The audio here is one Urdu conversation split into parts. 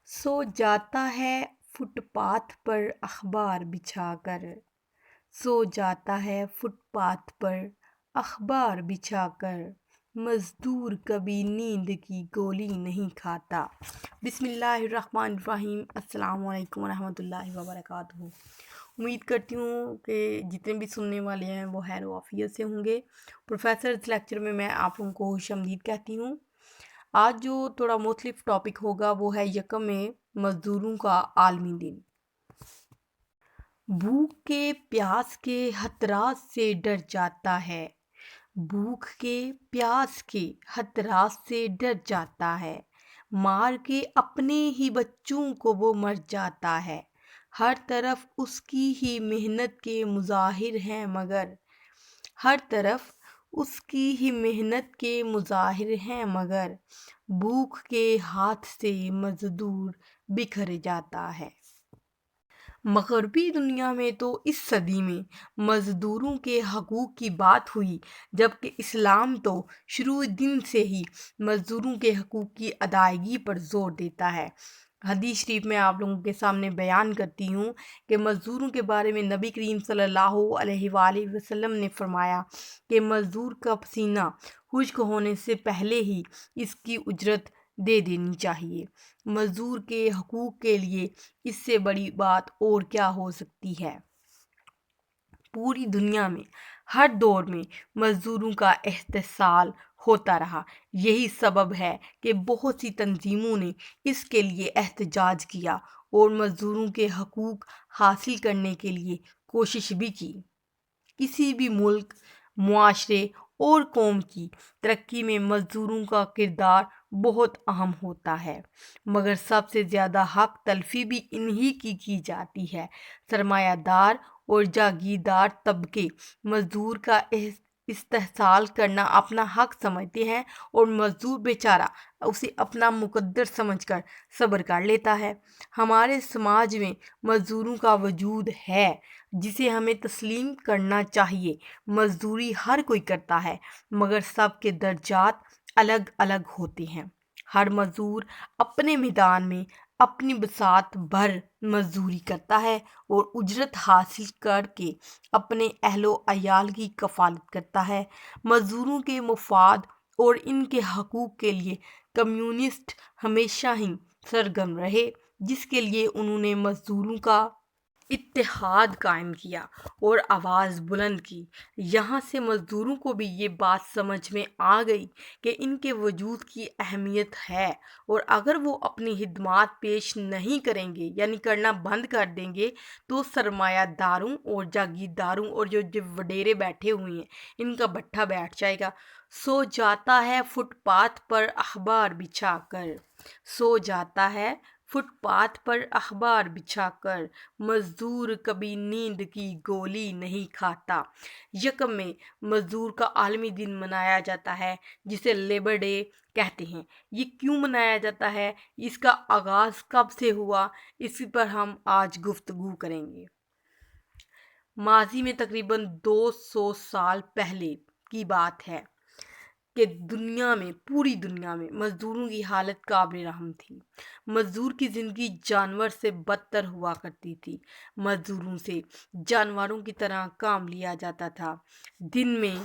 سو جاتا ہے فٹ پاتھ پر اخبار بچھا کر، سو جاتا ہے فٹ پاتھ پر اخبار بچھا کر، مزدور کبھی نیند کی گولی نہیں کھاتا۔ بسم اللہ الرحمن الرحیم۔ السلام علیکم ورحمۃ اللہ وبرکاتہ۔ امید کرتی ہوں کہ جتنے بھی سننے والے ہیں وہ خیر و عافیت سے ہوں گے۔ پروفیسر اس لیکچر میں آپ لوگوں کو خوش آمدید کہتی ہوں۔ آج جو تھوڑا مختلف ٹاپک ہوگا وہ ہے یکم میں مزدوروں کا عالمی دن۔ بھوک کے پیاس کے خطرات سے ڈر جاتا ہے، بھوک کے پیاس کے خطرات سے ڈر جاتا ہے، مار کے اپنے ہی بچوں کو وہ مر جاتا ہے۔ ہر طرف اس کی ہی محنت کے مظاہر ہیں مگر، ہر طرف اس کی ہی محنت کے مظاہر ہیں مگر، بھوک کے ہاتھ سے مزدور بکھر جاتا ہے۔ مغربی دنیا میں تو اس صدی میں مزدوروں کے حقوق کی بات ہوئی، جبکہ اسلام تو شروع دن سے ہی مزدوروں کے حقوق کی ادائیگی پر زور دیتا ہے۔ حدیث شریف میں آپ لوگوں کے سامنے بیان کرتی ہوں کہ مزدوروں کے بارے میں نبی کریم صلی اللہ علیہ وآلہ وسلم نے فرمایا کہ مزدور کا پسینہ خشک ہونے سے پہلے ہی اس کی اجرت دے دینی چاہیے۔ مزدور کے حقوق کے لیے اس سے بڑی بات اور کیا ہو سکتی ہے۔ پوری دنیا میں ہر دور میں مزدوروں کا استحصال ہوتا رہا۔ یہی سبب ہے کہ بہت سی تنظیموں نے اس کے لیے احتجاج کیا اور مزدوروں کے حقوق حاصل کرنے کے لیے کوشش بھی کی۔ کسی بھی ملک، معاشرے اور قوم کی ترقی میں مزدوروں کا کردار بہت اہم ہوتا ہے، مگر سب سے زیادہ حق تلفی بھی انہی کی جاتی ہے۔ سرمایہ دار اور جاگیردار طبقے مزدور کا استحصال کرنا اپنا حق سمجھتے ہیں اور مزدور بیچارہ اسے اپنا مقدر سمجھ کر صبر کر لیتا ہے۔ ہمارے سماج میں مزدوروں کا وجود ہے جسے ہمیں تسلیم کرنا چاہیے۔ مزدوری ہر کوئی کرتا ہے مگر سب کے درجات الگ الگ ہوتے ہیں۔ ہر مزدور اپنے میدان میں اپنی بساط بھر مزدوری کرتا ہے اور اجرت حاصل کر کے اپنے اہل و عیال کی کفالت کرتا ہے۔ مزدوروں کے مفاد اور ان کے حقوق کے لیے کمیونسٹ ہمیشہ ہی سرگرم رہے، جس کے لیے انہوں نے مزدوروں کا اتحاد قائم کیا اور آواز بلند کی۔ یہاں سے مزدوروں کو بھی یہ بات سمجھ میں آ گئی کہ ان کے وجود کی اہمیت ہے، اور اگر وہ اپنی خدمات پیش نہیں کریں گے یعنی کرنا بند کر دیں گے تو سرمایہ داروں اور جاگیرداروں اور جو وڈیرے بیٹھے ہوئے ہیں ان کا بٹھا بیٹھ جائے گا۔ سو جاتا ہے فٹ پاتھ پر اخبار بچھا کر، سو جاتا ہے فٹ پاتھ پر اخبار بچھا کر، مزدور کبھی نیند کی گولی نہیں کھاتا۔ یکم میں مزدور کا عالمی دن منایا جاتا ہے جسے لیبر ڈے کہتے ہیں۔ یہ کیوں منایا جاتا ہے، اس کا آغاز کب سے ہوا، اسی پر ہم آج گفتگو کریں گے۔ ماضی میں تقریباً 200 سال پہلے کی بات ہے کہ پوری دنیا میں مزدوروں کی حالت قابل رحم تھی۔ مزدور کی زندگی جانور سے بدتر ہوا کرتی تھی۔ مزدوروں سے جانوروں کی طرح کام لیا جاتا تھا۔ دن میں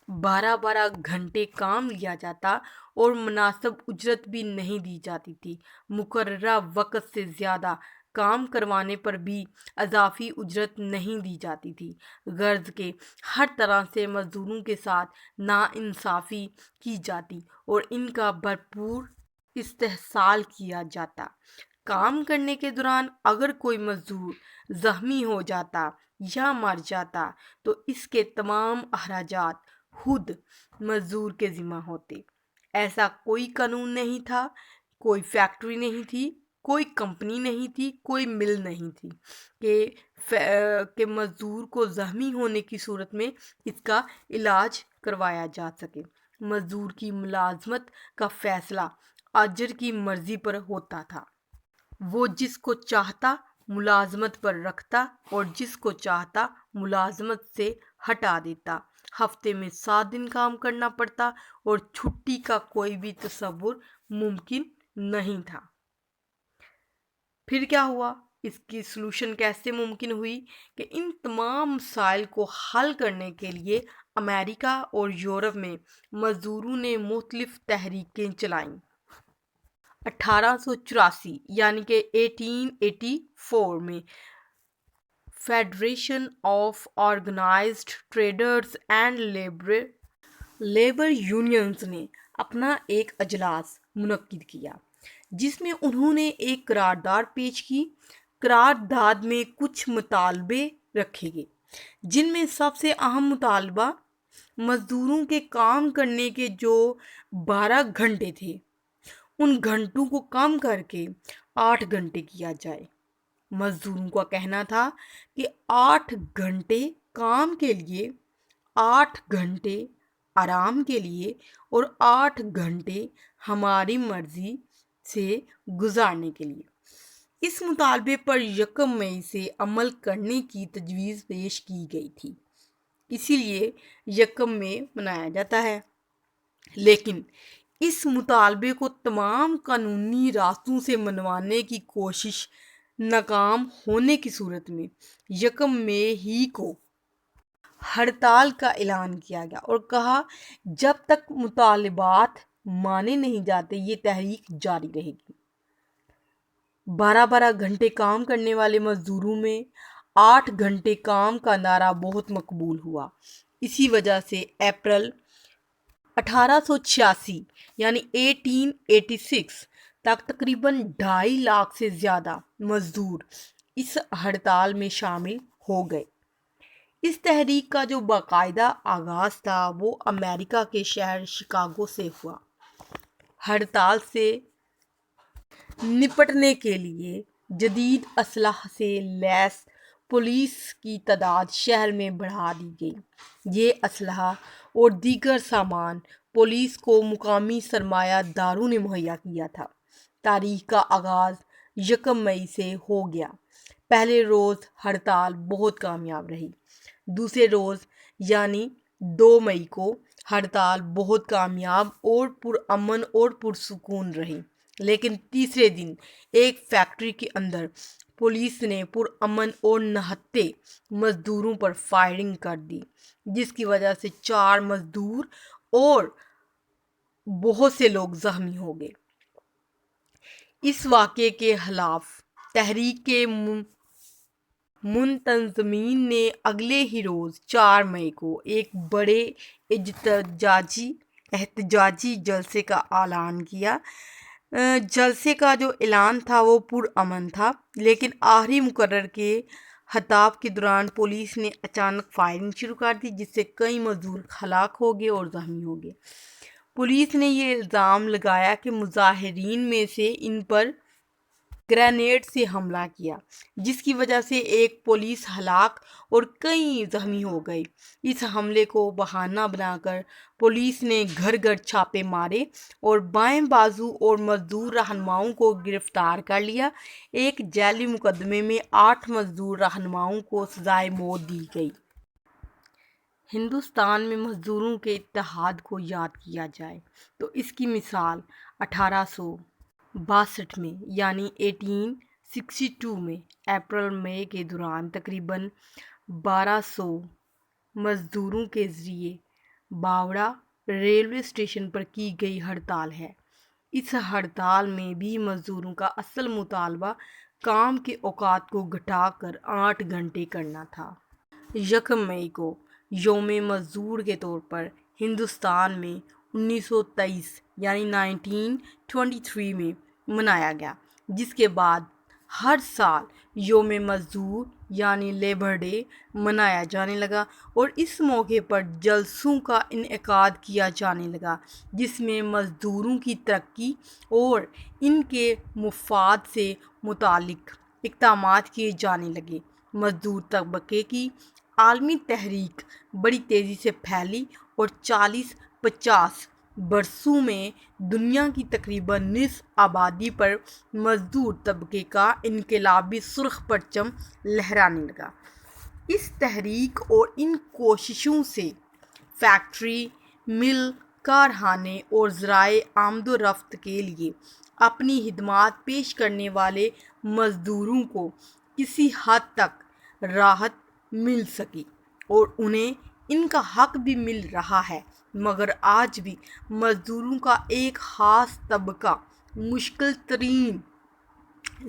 12 گھنٹے کام لیا جاتا اور مناسب اجرت بھی نہیں دی جاتی تھی۔ مقررہ وقت سے زیادہ کام کروانے پر بھی اضافی اجرت نہیں دی جاتی تھی۔ غرض کہ ہر طرح سے مزدوروں کے ساتھ ناانصافی کی جاتی اور ان کا بھرپور استحصال کیا جاتا۔ کام کرنے کے دوران اگر کوئی مزدور زخمی ہو جاتا یا مر جاتا تو اس کے تمام اخراجات خود مزدور کے ذمہ ہوتے۔ ایسا کوئی قانون نہیں تھا، کوئی فیکٹری نہیں تھی، کوئی کمپنی نہیں تھی، کوئی مل نہیں تھی کہ مزدور کو زخمی ہونے کی صورت میں اس کا علاج کروایا جا سکے۔ مزدور کی ملازمت کا فیصلہ اجر کی مرضی پر ہوتا تھا۔ وہ جس کو چاہتا ملازمت پر رکھتا اور جس کو چاہتا ملازمت سے ہٹا دیتا۔ ہفتے میں 7 دن کام کرنا پڑتا اور چھٹی کا کوئی بھی تصور ممکن نہیں تھا۔ پھر کیا ہوا؟ اس کی سلوشن کیسے ممکن ہوئی کہ ان تمام مسائل کو حل کرنے کے لیے امریکہ اور یورپ میں مزدوروں نے مختلف تحریکیں چلائیں۔ 1884 یعنی کہ 1884 میں federation of organised traders and labour unions نے اپنا ایک اجلاس منعقد کیا جس میں انہوں نے ایک قرارداد پیش کی۔ قرارداد میں کچھ مطالبے رکھے گئے جن میں سب سے اہم مطالبہ مزدوروں کے کام کرنے کے جو 12 گھنٹے تھے ان گھنٹوں کو کم کر کے 8 گھنٹے کیا جائے۔ مزدوروں کا کہنا تھا کہ 8 گھنٹے کام کے لیے، 8 گھنٹے آرام کے لیے اور 8 گھنٹے ہماری مرضی سے گزارنے کے لیے۔ اس مطالبے پر 1 مئی سے عمل کرنے کی تجویز پیش کی گئی تھی، اسی لیے 1 مئی منایا جاتا ہے۔ لیکن اس مطالبے کو تمام قانونی راستوں سے منوانے کی کوشش ناکام ہونے کی صورت میں 1 مئی ہی کو ہڑتال کا اعلان کیا گیا اور کہا جب تک مطالبات مانے نہیں جاتے یہ تحریک جاری رہے گی۔ 12 گھنٹے کام کرنے والے مزدوروں میں 8 گھنٹے کام کا نعرہ بہت مقبول ہوا۔ اسی وجہ سے اپریل 1886 یعنی 1886 تک تقریباً 2.5 لاکھ سے زیادہ مزدور اس ہڑتال میں شامل ہو گئے۔ اس تحریک کا جو باقاعدہ آغاز تھا وہ امریکہ کے شہر شکاگو سے ہوا۔ ہڑتال سے نپٹنے کے لیے جدید اسلحہ سے لیس پولیس کی تعداد شہر میں بڑھا دی گئی۔ یہ اسلحہ اور دیگر سامان پولیس کو مقامی سرمایہ داروں نے مہیا کیا تھا۔ تاریخ کا آغاز 1 مئی سے ہو گیا۔ پہلے روز ہڑتال بہت کامیاب رہی۔ دوسرے روز یعنی 2 مئی کو ہڑتال بہت کامیاب اور پرامن اور پرسکون رہی۔ لیکن تیسرے دن ایک فیکٹری کے اندر پولیس نے پرامن اور نہتے مزدوروں پر فائرنگ کر دی جس کی وجہ سے 4 مزدور اور بہت سے لوگ زخمی ہو گئے۔ اس واقعے کے خلاف تحریک کے منتظمین نے اگلے ہی روز 4 مئی کو ایک بڑے احتجاجی جلسے کا اعلان کیا۔ جلسے کا جو اعلان تھا وہ پرامن تھا، لیکن آخری مقرر کے خطاب کے دوران پولیس نے اچانک فائرنگ شروع کر دی جس سے کئی مزدور ہلاک ہو گئے اور زخمی ہو گئے۔ پولیس نے یہ الزام لگایا کہ مظاہرین میں سے ان پر گرینیڈ سے حملہ کیا جس کی وجہ سے ایک پولیس ہلاک اور کئی زخمی ہو گئے۔ اس حملے کو بہانہ بنا کر پولیس نے گھر گھر چھاپے مارے اور بائیں بازو اور مزدور رہنماؤں کو گرفتار کر لیا۔ ایک ذیلی مقدمے میں 8 مزدور رہنماؤں کو سزائے موت دی گئی۔ ہندوستان میں مزدوروں کے اتحاد کو یاد کیا جائے تو اس کی مثال 1862 میں یعنی 1862 میں اپریل مئی کے دوران تقریباً 1200 مزدوروں کے ذریعے باوڑا ریلوے اسٹیشن پر کی گئی ہڑتال ہے۔ اس ہڑتال میں بھی مزدوروں کا اصل مطالبہ کام کے اوقات کو گھٹا کر 8 گھنٹے کرنا تھا۔ 1 مئی کو یوم مزدور کے طور پر ہندوستان میں 1923 یعنی 1923 میں منایا گیا، جس کے بعد ہر سال یوم مزدور یعنی لیبر ڈے منایا جانے لگا اور اس موقع پر جلسوں کا انعقاد کیا جانے لگا جس میں مزدوروں کی ترقی اور ان کے مفاد سے متعلق اقدامات کیے جانے لگے۔ مزدور طبقے کی عالمی تحریک بڑی تیزی سے پھیلی اور 40-50 برسوں میں دنیا کی تقریباً نصف آبادی پر مزدور طبقے کا انقلابی سرخ پرچم لہرانے لگا۔ اس تحریک اور ان کوششوں سے فیکٹری، مل، کارخانے اور ذرائع آمد و رفت کے لیے اپنی خدمات پیش کرنے والے مزدوروں کو کسی حد تک راحت مل سکی اور انہیں ان کا حق بھی مل رہا ہے، مگر آج بھی مزدوروں کا ایک خاص طبقہ مشکل ترین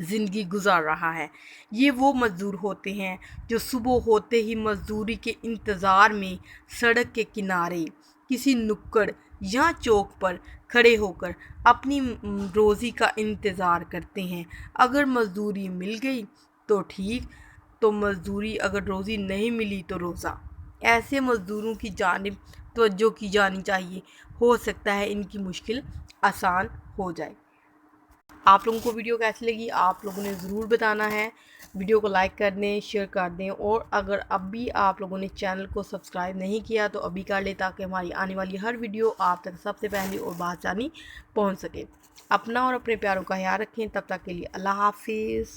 زندگی گزار رہا ہے۔ یہ وہ مزدور ہوتے ہیں جو صبح ہوتے ہی مزدوری کے انتظار میں سڑک کے کنارے کسی نکڑ یا چوک پر کھڑے ہو کر اپنی روزی کا انتظار کرتے ہیں۔ اگر مزدوری مل گئی تو ٹھیک، تو مزدوری اگر روزی نہیں ملی تو روزہ۔ ایسے مزدوروں کی جانب توجہ کی جانی چاہیے، ہو سکتا ہے ان کی مشکل آسان ہو جائے۔ آپ لوگوں کو ویڈیو کیسی لگی آپ لوگوں نے ضرور بتانا ہے۔ ویڈیو کو لائک کر دیں، شیئر کر دیں، اور اگر اب بھی آپ لوگوں نے چینل کو سبسکرائب نہیں کیا تو ابھی کر لیں تاکہ ہماری آنے والی ہر ویڈیو آپ تک سب سے پہلے اور بآسانی پہنچ سکے۔ اپنا اور اپنے پیاروں کا خیال رکھیں، تب تک کے لیے اللہ حافظ۔